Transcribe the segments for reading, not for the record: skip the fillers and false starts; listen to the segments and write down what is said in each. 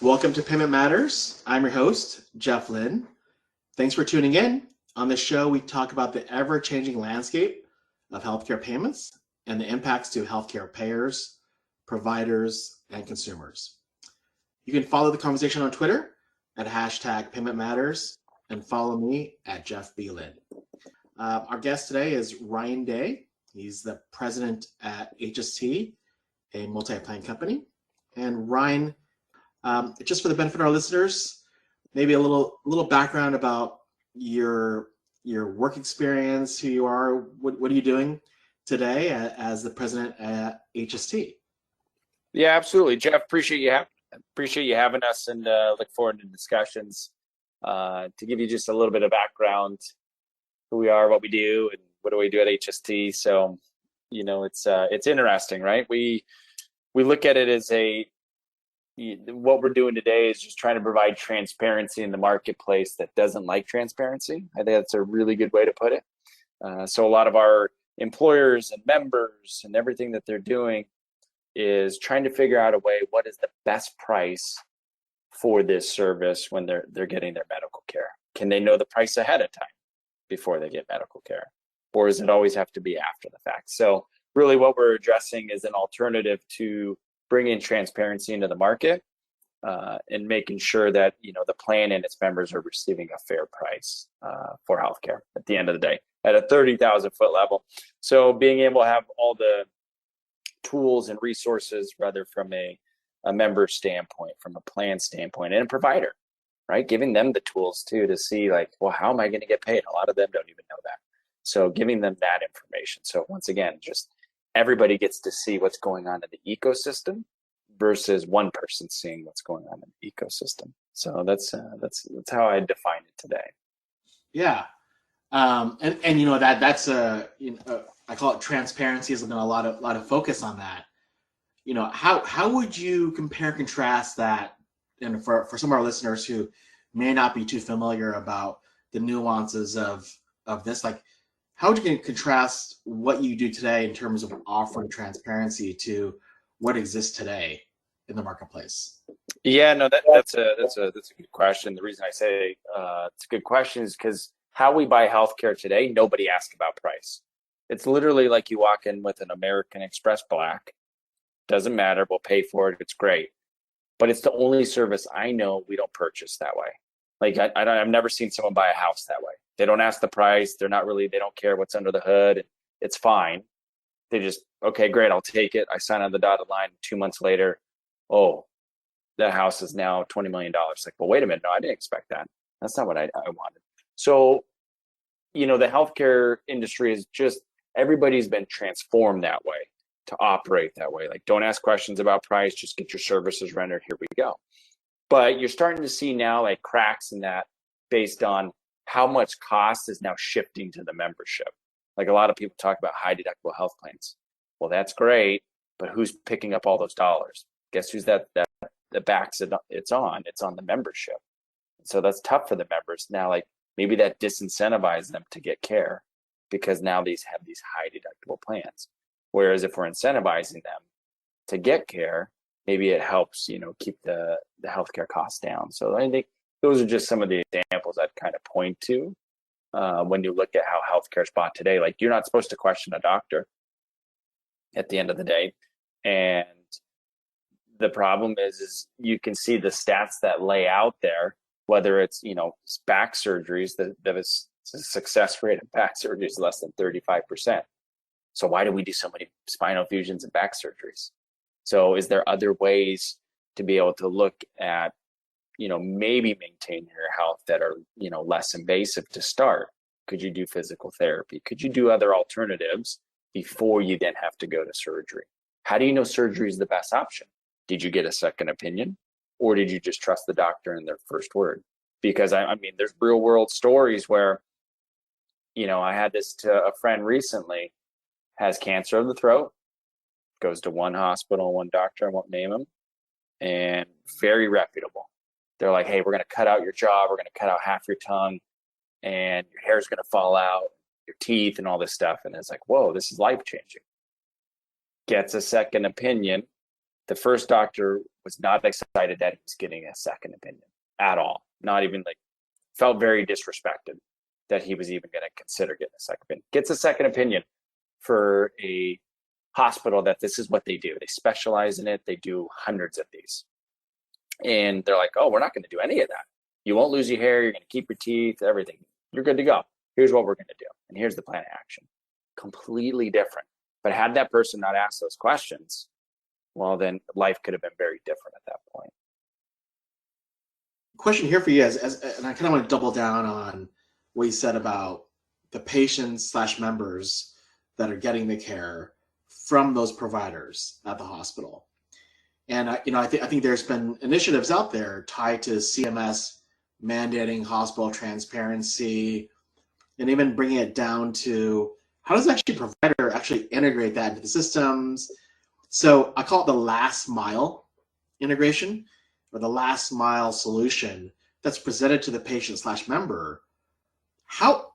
Welcome to Payment Matters. I'm your host, Jeff Lin. Thanks for tuning in. On this show, we talk about the ever-changing landscape of healthcare payments and the impacts to healthcare payers, providers, and consumers. You can follow the conversation on Twitter at #Payment Matters and follow me at Jeff B. Lin. Our guest today is Ryan Day. He's the president at HST, a MultiPlan Company. And Ryan, just for the benefit of our listeners, maybe a little background about your work experience, who you are, what are you doing today as the president at HST? Yeah, absolutely, Jeff. Appreciate you having us, and look forward to discussions. To give you just a little bit of background, who we are, what we do, and what do we do at HST. So, it's interesting, right? We look at it as what we're doing today is just trying to provide transparency in the marketplace that doesn't like transparency. I think that's a really good way to put it. So a lot of our employers and members and everything that they're doing is trying to figure out a way, what is the best price for this service when they're getting their medical care? Can they know the price ahead of time before they get medical care? Or does it always have to be after the fact? So really what we're addressing is an alternative to bringing transparency into the market and making sure that the plan and its members are receiving a fair price for healthcare at the end of the day at a 30,000 foot level. So being able to have all the tools and resources, rather from a member standpoint, from a plan standpoint, and a provider, right? Giving them the tools too to see how am I going to get paid? A lot of them don't even know that. So giving them that information. So once again, just everybody gets to see what's going on in the ecosystem versus one person seeing what's going on in the ecosystem. So that's how I define it today. Yeah, and that's I call it transparency. Has been a lot of focus on that. How would you compare and contrast that? And for some of our listeners who may not be too familiar about the nuances of this, how would you contrast what you do today in terms of offering transparency to what exists today in the marketplace? Yeah, no, that's a good question. The reason I say it's a good question is because how we buy healthcare today, nobody asks about price. It's literally like you walk in with an American Express Black. Doesn't matter, we'll pay for it. It's great, but it's the only service I know we don't purchase that way. I've never seen someone buy a house that way. They don't ask the price. They don't care what's under the hood. It's fine. They just, okay, great, I'll take it. I sign on the dotted line. 2 months later, oh, that house is now $20 million. Well, wait a minute. No, I didn't expect that. That's not what I wanted. So, the healthcare industry is just, everybody's been transformed that way, to operate that way. Don't ask questions about price, just get your services rendered. Here we go. But you're starting to see now cracks in that based on how much cost is now shifting to the membership. A lot of people talk about high deductible health plans. Well, that's great, but who's picking up all those dollars? Guess who's that backs it's on? It's on the membership. So that's tough for the members. Now, maybe that disincentivizes them to get care because now these have these high deductible plans. Whereas if we're incentivizing them to get care, maybe it helps, keep the healthcare costs down. So I think those are just some of the examples I'd kind of point to when you look at how healthcare is bought today. You're not supposed to question a doctor at the end of the day. And the problem is you can see the stats that lay out there, whether it's, back surgeries, the success rate of back surgery is less than 35%. So why do we do so many spinal fusions and back surgeries? So is there other ways to be able to look at, maybe maintain your health that are, less invasive to start? Could you do physical therapy? Could you do other alternatives before you then have to go to surgery? How do you know surgery is the best option? Did you get a second opinion, or did you just trust the doctor in their first word? Because I mean, there's real world stories where, I had this to a friend recently, has cancer of the throat, goes to one hospital, one doctor, I won't name him, and very reputable. They're like, hey, we're going to cut out your jaw, we're going to cut out half your tongue, and your hair's going to fall out, your teeth, and all this stuff. And it's like, whoa, this is life changing. Gets a second opinion. The first doctor was not excited that he was getting a second opinion at all. Not even like, felt very disrespected that he was even going to consider getting a second opinion. Gets a second opinion for a hospital that this is what they do. They specialize in it. They do hundreds of these. And they're like, oh, we're not going to do any of that. You won't lose your hair. You're going to keep your teeth, everything. You're good to go. Here's what we're going to do. And here's the plan of action. Completely different. But had that person not asked those questions, well, then life could have been very different at that point. Question here for you is, and I kind of want to double down on what you said about the patients / members that are getting the care from those providers at the hospital. And I think there's been initiatives out there tied to CMS mandating hospital transparency, and even bringing it down to how does actually provider actually integrate that into the systems. So I call it the last mile integration, or the last mile solution that's presented to the patient / member. How,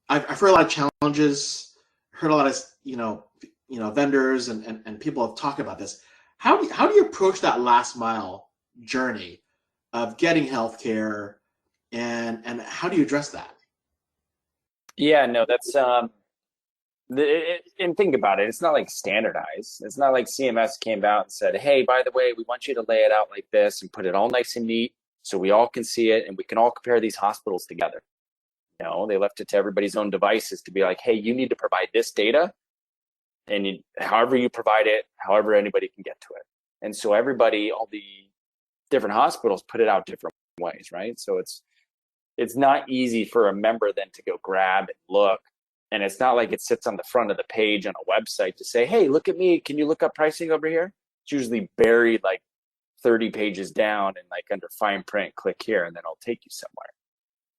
I've heard a lot of challenges, heard a lot of vendors and people have talked about this. How do you approach that last mile journey of getting healthcare, and how do you address that? Yeah, no, that's and think about it. It's not like standardized. It's not like CMS came out and said, hey, by the way, we want you to lay it out like this and put it all nice and neat so we all can see it and we can all compare these hospitals together. No, they left it to everybody's own devices to be like, hey, you need to provide this data, and however you provide it, however anybody can get to it. And so everybody, all the different hospitals put it out different ways, right? So it's not easy for a member then to go grab and look. And it's not like it sits on the front of the page on a website to say, hey, look at me. Can you look up pricing over here? It's usually buried like 30 pages down and like under fine print, click here, and then I'll take you somewhere.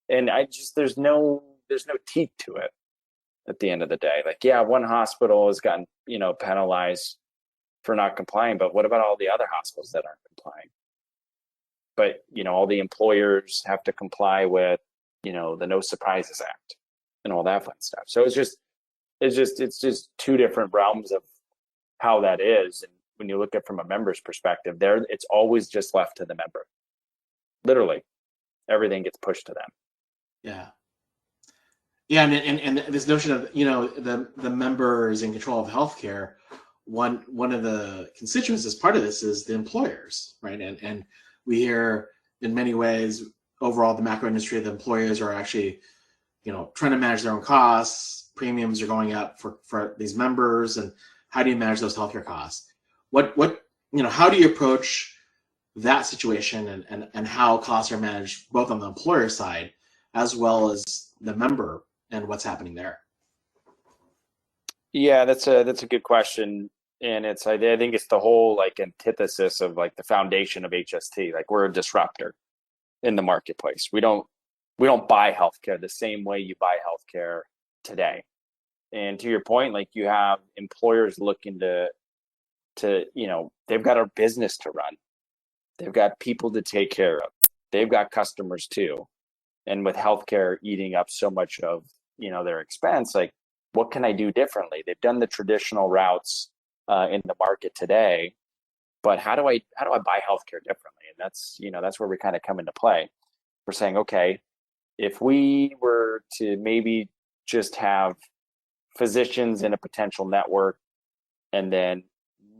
And there's no teeth to it at the end of the day. Like, yeah, one hospital has gotten, penalized for not complying, but what about all the other hospitals that aren't complying? But, all the employers have to comply with, the No Surprises Act and all that fun stuff. So it's just two different realms of how that is. And when you look at it from a member's perspective, it's always just left to the member. Literally, everything gets pushed to them. Yeah, and this notion of the member is in control of healthcare. One of the constituents as part of this is the employers, right? And we hear in many ways overall the macro industry, the employers are actually trying to manage their own costs. Premiums are going up for these members, and how do you manage those healthcare costs? How do you approach that situation, and how costs are managed both on the employer side as well as the member, and what's happening there? Yeah, that's a good question. And I think it's the whole like antithesis of like the foundation of HST. Like, we're a disruptor in the marketplace. We don't buy healthcare the same way you buy healthcare today. And to your point, like, you have employers looking to they've got a business to run. They've got people to take care of. They've got customers too. And with healthcare eating up so much of, their expense, like, what can I do differently? They've done the traditional routes in the market today, but how do I buy healthcare differently? And that's where we kind of come into play. We're saying, okay, if we were to maybe just have physicians in a potential network, and then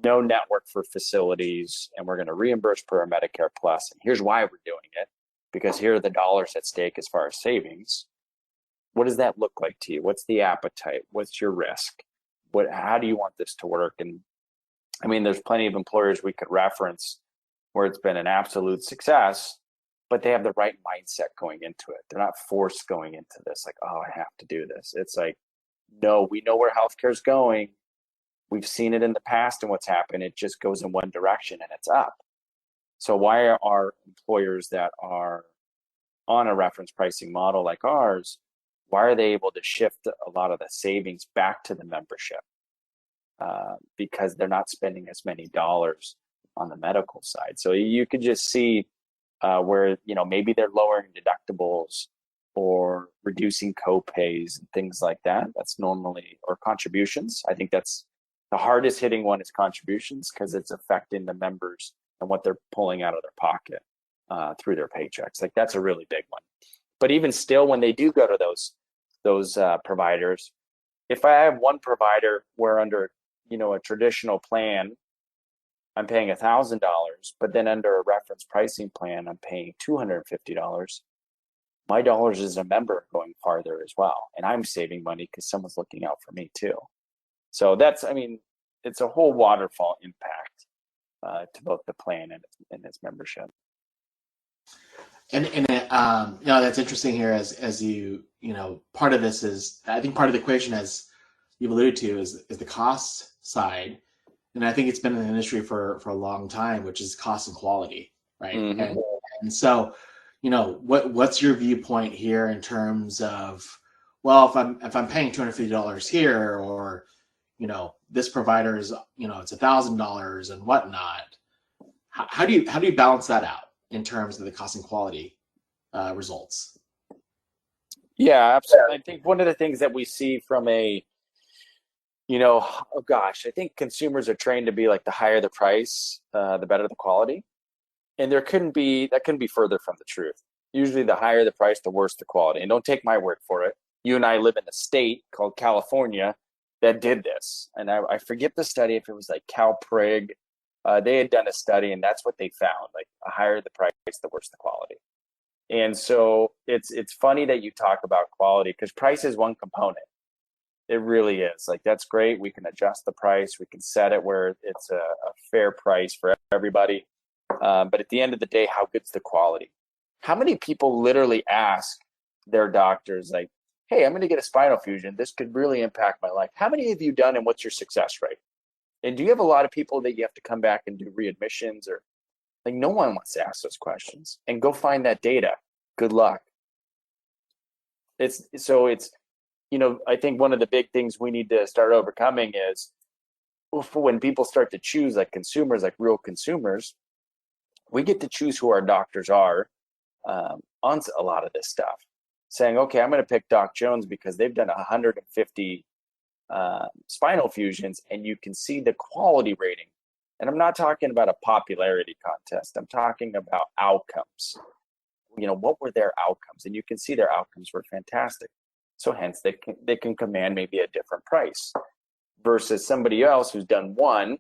no network for facilities, and we're going to reimburse per our Medicare Plus, and here's why we're doing it, because here are the dollars at stake as far as savings. What does that look like to you? What's the appetite? What's your risk? How do you want this to work? And I mean, there's plenty of employers we could reference where it's been an absolute success, but they have the right mindset going into it. They're not forced going into this, like, oh, I have to do this. It's like, no, we know where healthcare is going. We've seen it in the past, and what's happened, it just goes in one direction and it's up. So why are employers that are on a reference pricing model like ours, why are they able to shift a lot of the savings back to the membership? Because they're not spending as many dollars on the medical side. So you could just see where, maybe they're lowering deductibles or reducing co-pays and things like that. That's normally, or contributions. I think that's The hardest hitting one is contributions because it's affecting the members and what they're pulling out of their pocket through their paychecks. Like that's a really big one. But even still, when they do go to those providers, if I have one provider where under a traditional plan, I'm paying $1,000, but then under a reference pricing plan, I'm paying $250. My dollars as a member are going farther as well, and I'm saving money because someone's looking out for me too. So it's a whole waterfall impact to both the plan and its membership. And that's interesting here as part of this is, I think part of the equation, as you've alluded to, is the cost side. And I think it's been in the industry for a long time, which is cost and quality, right? Mm-hmm. And so, what's your viewpoint here in terms of, well, if I'm paying $250 here, or this provider is it's $1,000 and whatnot, how do you balance that out in terms of the cost and quality results? Yeah, absolutely. I think one of the things that we see from I think consumers are trained to be like, the higher the price, the better the quality. And that couldn't be further from the truth. Usually the higher the price, the worse the quality. And don't take my word for it. You and I live in a state called California that did this. And I forget the study, if it was like CalPrig. They had done a study, and that's what they found. Like, the higher the price, the worse the quality. And so it's funny that you talk about quality, because price is one component. It really is. Like, that's great. We can adjust the price. We can set it where it's a fair price for everybody. But at the end of the day, how good's the quality? How many people literally ask their doctors, like, hey, I'm going to get a spinal fusion. This could really impact my life. How many have you done, and what's your success rate? And do you have a lot of people that you have to come back and do readmissions? Or, like, no one wants to ask those questions. And go find that data. Good luck. I think one of the big things we need to start overcoming is, when people start to choose, like consumers, like real consumers, we get to choose who our doctors are on a lot of this stuff. Saying, okay, I'm going to pick Doc Jones because they've done 150 spinal fusions, and you can see the quality rating. And I'm not talking about a popularity contest. I'm talking about outcomes. What were their outcomes? And you can see their outcomes were fantastic. So hence they can command maybe a different price versus somebody else who's done one,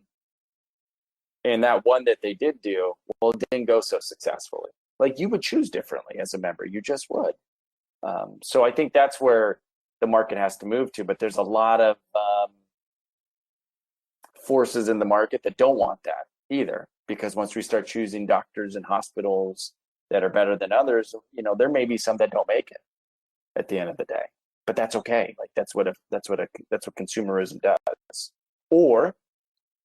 and that one that they did do, well, it didn't go so successfully. Like, you would choose differently as a member. You just would. So I think that's where the market has to move to. But there's a lot of forces in the market that don't want that either, because once we start choosing doctors and hospitals that are better than others, there may be some that don't make it at the end of the day. But that's okay. Like, that's what consumerism does. Or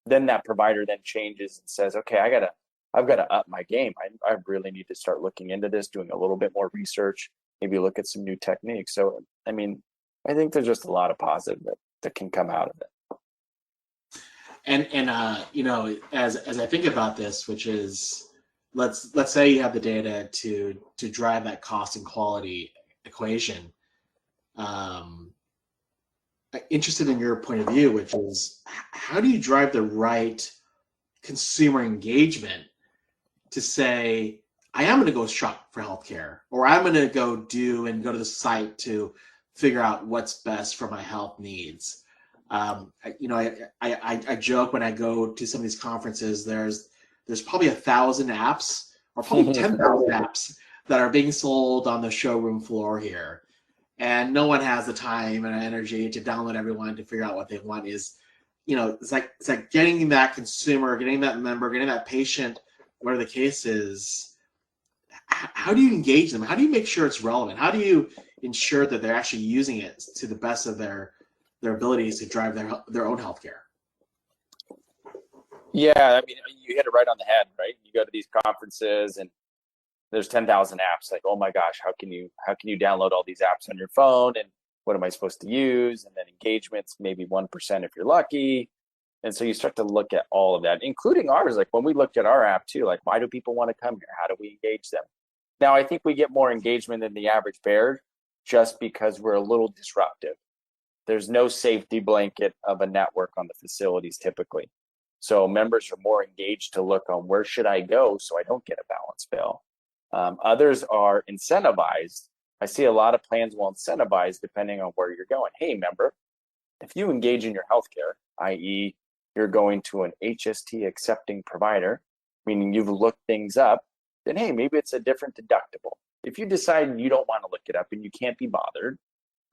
then that provider then changes and says, okay, I've got to up my game. I really need to start looking into this, doing a little bit more research, maybe look at some new techniques. So, I think there's just a lot of positive that can come out of it. And as I think about this, which is, let's say you have the data to drive that cost and quality equation. Interested in your point of view, which is, how do you drive the right consumer engagement to say, I am going to go shop for healthcare, or I'm going to go to the site to figure out what's best for my health needs. I joke when I go to some of these conferences, there's probably 1,000 apps, or probably 10,000 apps that are being sold on the showroom floor here. And no one has the time and energy to download everyone to figure out what they want. It's like getting that consumer, getting that member, getting that patient, whatever the case is. How do you engage them? How do you make sure it's relevant? How do you ensure that they're actually using it to the best of their abilities to drive their own healthcare? Yeah, you hit it right on the head, right? You go to these conferences and there's 10,000 apps. Like, oh my gosh, how can you download all these apps on your phone? And what am I supposed to use? And then engagements, maybe 1% if you're lucky. And so you start to look at all of that, including ours. Like, when we looked at our app too, like, why do people want to come here? How do we engage them? Now, I think we get more engagement than the average bear just because we're a little disruptive. There's no safety blanket of a network on the facilities typically. So members are more engaged to look on where should I go so I don't get a balance bill. Others are incentivized. I see a lot of plans will incentivize depending on where you're going. Hey, member, if you engage in your healthcare, i.e., you're going to an HST accepting provider, meaning you've looked things up, then hey, maybe it's a different deductible. If you decide you don't want to look it up and you can't be bothered,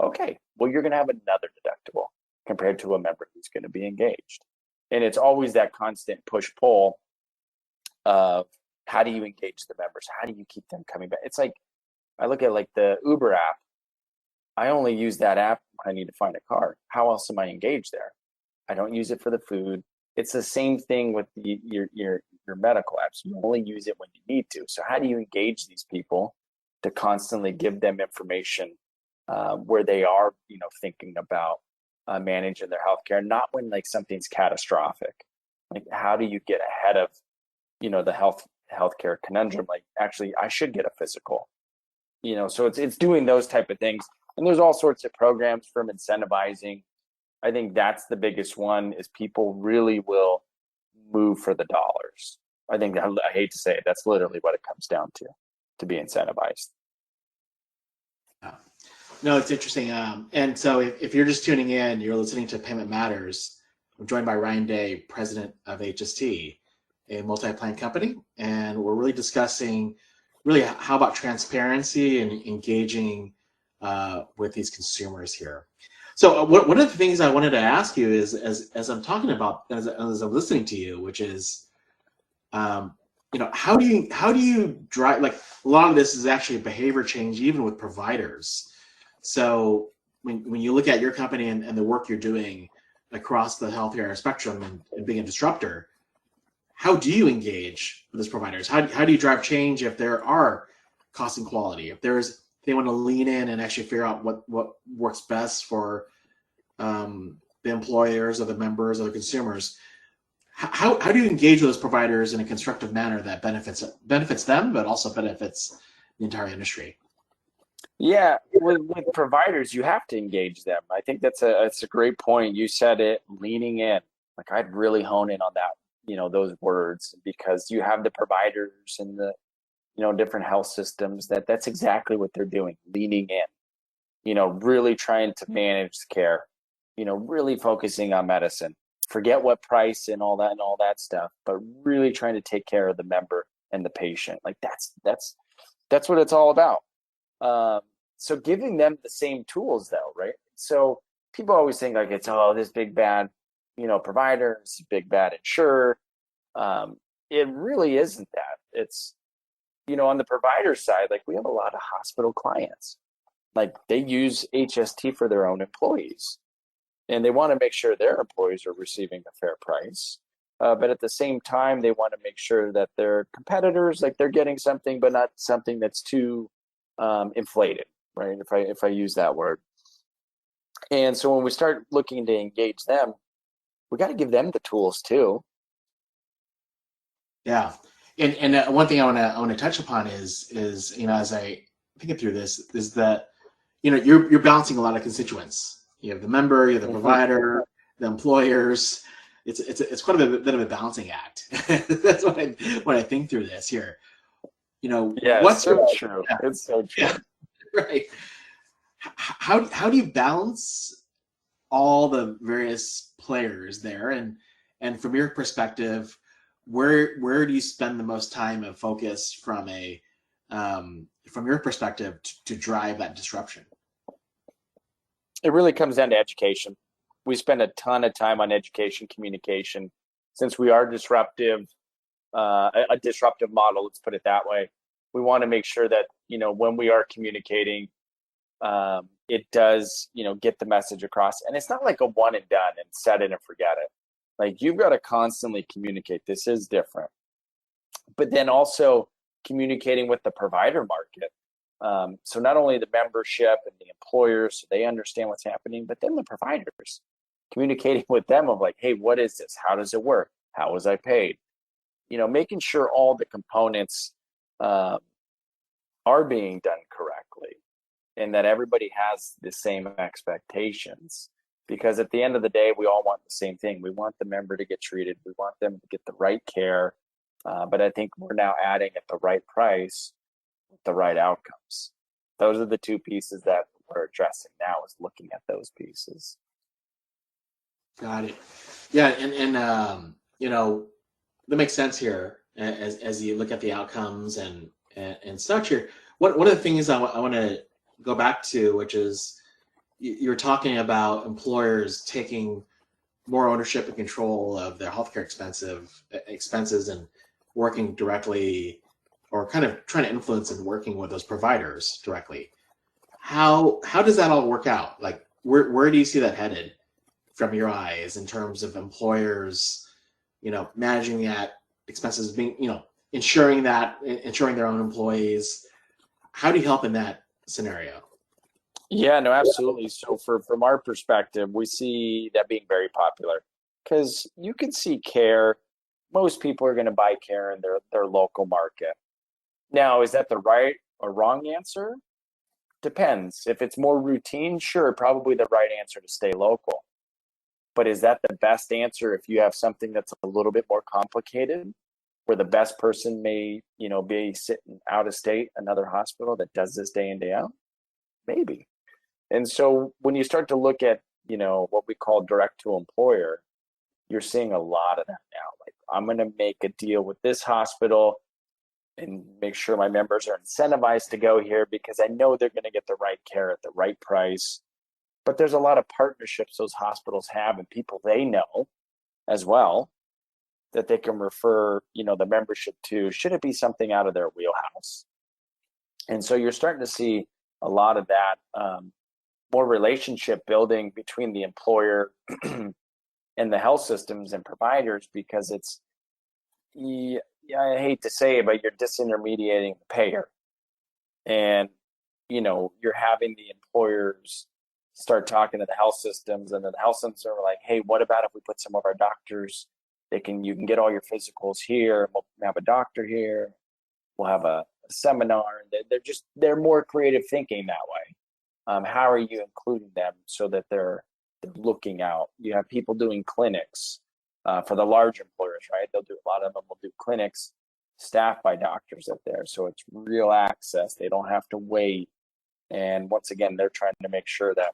okay, well, you're going to have another deductible compared to a member who's going to be engaged. And it's always that constant push-pull of how do you engage the members? How do you keep them coming back? It's like, I look at like the Uber app. I only use that app when I need to find a car. How else am I engaged there? I don't use it for the food. It's the same thing with your medical apps. You only use it when you need to. So how do you engage these people to constantly give them information where they are, thinking about managing their healthcare, not when like something's catastrophic. Like how do you get ahead of, the healthcare conundrum? Like actually, I should get a physical. So it's doing those type of things. And there's all sorts of programs from incentivizing. I think that's the biggest one is people really will move for the dollars. I think I hate to say it, that's literally what it comes down to be incentivized. No, it's interesting. And so if you're just tuning in, you're listening to Payment Matters. I'm joined by Ryan Day, president of HST, a MultiPlan company. And we're really discussing how about transparency and engaging with these consumers here. So one of the things I wanted to ask you is, as I'm talking about, as I'm listening to you, which is, how do you drive, like a lot of this is actually behavior change, even with providers. So when you look at your company and the work you're doing across the healthcare spectrum and being a disruptor, how do you engage with those providers? How do you drive change if there are cost and quality? If they want to lean in and actually figure out what works best for the employers or the members or the consumers, how do you engage with those providers in a constructive manner that benefits them, but also benefits the entire industry? Yeah, with providers, you have to engage them. I think that's a great point. You said it, leaning in. Like I'd really hone in on that, those words, because you have the providers and the different health systems that's exactly what they're doing, leaning in, really trying to manage care, really focusing on medicine. Forget what price and all that stuff, but really trying to take care of the member and the patient. Like that's what it's all about. So giving them the same tools though, right? So people always think like it's, this big bad, provider, this big bad insurer. It really isn't that. It's, on the provider side, like we have a lot of hospital clients, like they use HST for their own employees and they want to make sure their employees are receiving a fair price. But at the same time, they want to make sure that their competitors, like they're getting something, but not something that's too inflated, right? If I use that word. And so when we start looking to engage them, we got to give them the tools too. Yeah, and one thing I want to touch upon is as I think through this is that you're balancing a lot of constituents. You have the member, you have the provider, the employers. It's quite a bit of a balancing act. That's what I think through this here. Yeah, what's so true. Yeah. It's so true. Yeah, right. How do you balance all the various players there, and from your perspective, where do you spend the most time and focus from your perspective to drive that disruption? It really comes down to education. We spend a ton of time on education, communication, since we are disruptive, a disruptive model. Let's put it that way. We want to make sure that when we are communicating, it does get the message across, and it's not like a one and done and set it and forget it. Like you've got to constantly communicate. This is different, but then also communicating with the provider market. So not only the membership and the employers, so they understand what's happening, but then the providers, communicating with them of like, hey, what is this? How does it work? How was I paid? Making sure all the components are being done correctly and that everybody has the same expectations. because at the end of the day, we all want the same thing. We want the member to get treated. We want them to get the right care. But I think we're now adding at the right price, the right outcomes. Those are the two pieces that we're addressing now, is looking at those pieces. Got it. Yeah, and you know, that makes sense here as you look at the outcomes and such here. One of the things I want to go back to, which is you're talking about employers taking more ownership and control of their healthcare expenses and working directly, or kind of trying to influence and working with those providers directly. How does that all work out? Like, where do you see that headed from your eyes in terms of employers, managing that expenses, being, ensuring their own employees? How do you help in that scenario? Yeah, no, absolutely. So from our perspective, we see that being very popular, because you can see care. Most people are going to buy care in their local market. Now, is that the right or wrong answer? Depends. If it's more routine, sure, probably the right answer to stay local. But is that the best answer if you have something that's a little bit more complicated, where the best person may, be sitting out of state, another hospital that does this day in, day out? Maybe. And so when you start to look at, what we call direct to employer, you're seeing a lot of that now. Like, I'm going to make a deal with this hospital and make sure my members are incentivized to go here because I know they're going to get the right care at the right price. But there's a lot of partnerships those hospitals have and people they know as well that they can refer, the membership to, should it be something out of their wheelhouse. And so you're starting to see a lot of that, more relationship building between the employer and the health systems and providers, because it's, I hate to say it, but you're disintermediating the payer. And, you're having the employers start talking to the health systems, and then the health systems are like, hey, what about if we put some of our doctors, you can get all your physicals here, we'll have a doctor here, we'll have a seminar. They're more creative thinking that way. How are you including them so that they're looking out? You have people doing clinics for the large employers, right? A lot of them will do clinics staffed by doctors up there. So it's real access. They don't have to wait. And once again, they're trying to make sure that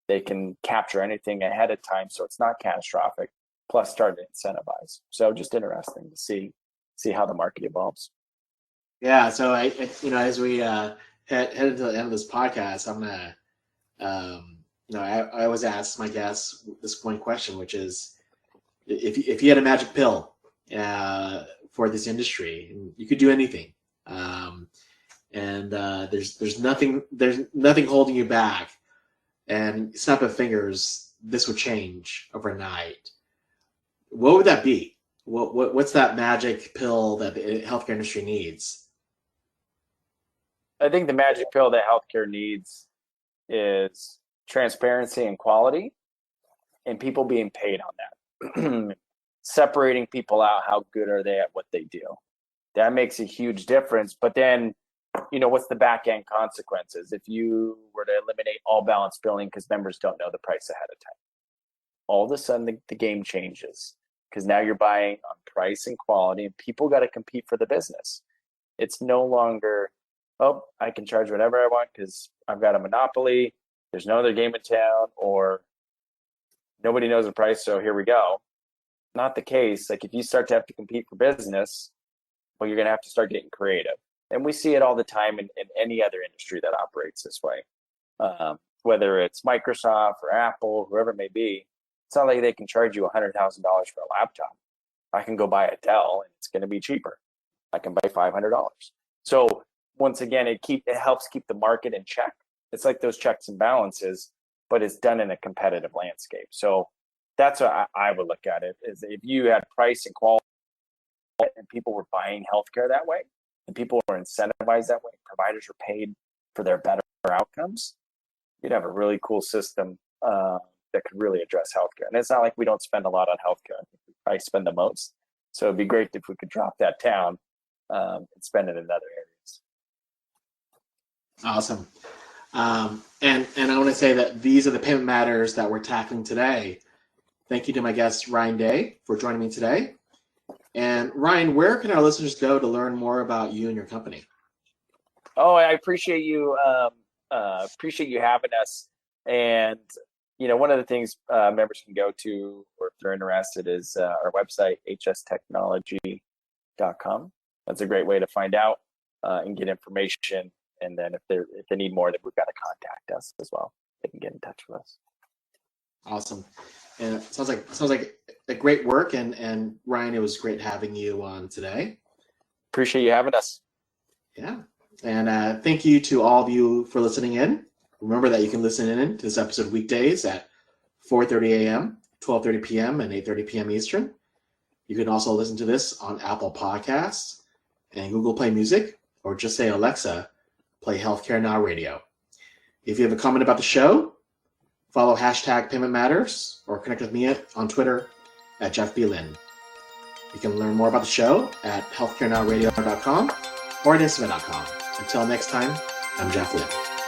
they can capture anything ahead of time so it's not catastrophic, plus start to incentivize. So just interesting to see how the market evolves. Yeah. So I as we head to the end of this podcast, I'm gonna, I always ask my guests this one question, which is, if you had a magic pill for this industry, you could do anything, and there's nothing holding you back, and snap of fingers, this would change overnight. What would that be? What's that magic pill that the healthcare industry needs? I think the magic pill that healthcare needs is transparency and quality, and people being paid on that. Separating people out, how good are they at what they do? That makes a huge difference. But then, what's the back end consequences? If you were to eliminate all balance billing because members don't know the price ahead of time, all of a sudden the game changes, because now you're buying on price and quality, and people got to compete for the business. It's no longer, oh, I can charge whatever I want because I've got a monopoly, there's no other game in town, or nobody knows the price, so here we go. Not the case. Like, if you start to have to compete for business, well, you're going to have to start getting creative. And we see it all the time in any other industry that operates this way. Whether it's Microsoft or Apple, whoever it may be, it's not like they can charge you $100,000 for a laptop. I can go buy a Dell and it's going to be cheaper. I can buy $500. So once again, it helps keep the market in check. It's like those checks and balances, but it's done in a competitive landscape. So that's what I would look at it, is if you had price and quality and people were buying healthcare that way, and people were incentivized that way, providers were paid for their better outcomes, you'd have a really cool system that could really address healthcare. And it's not like we don't spend a lot on healthcare. I think we probably spend the most. So it'd be great if we could drop that down and spend it in other areas. Awesome. And I want to say that these are the payment matters that we're tackling today. Thank you to my guest, Ryan Day, for joining me today. And Ryan, where can our listeners go to learn more about you and your company? Oh, I appreciate you having us. And one of the things members can go to, or if they're interested, is our website, hstechnology.com. That's a great way to find out and get information. And then if they need more, then we've got to contact us as well. They can get in touch with us. Awesome. And it sounds like a great work. And Ryan, it was great having you on today. Appreciate you having us. Yeah. And thank you to all of you for listening in. Remember that you can listen in to this episode weekdays at 4:30 a.m., 12:30 p.m., and 8:30 p.m. Eastern. You can also listen to this on Apple Podcasts and Google Play Music, or just say, Alexa, play Healthcare Now Radio. If you have a comment about the show, follow #Payment Matters or connect with me on Twitter at Jeff Lin. You can learn more about the show at healthcarenowradio.com or at instagram.com. Until next time, I'm Jeff Lin.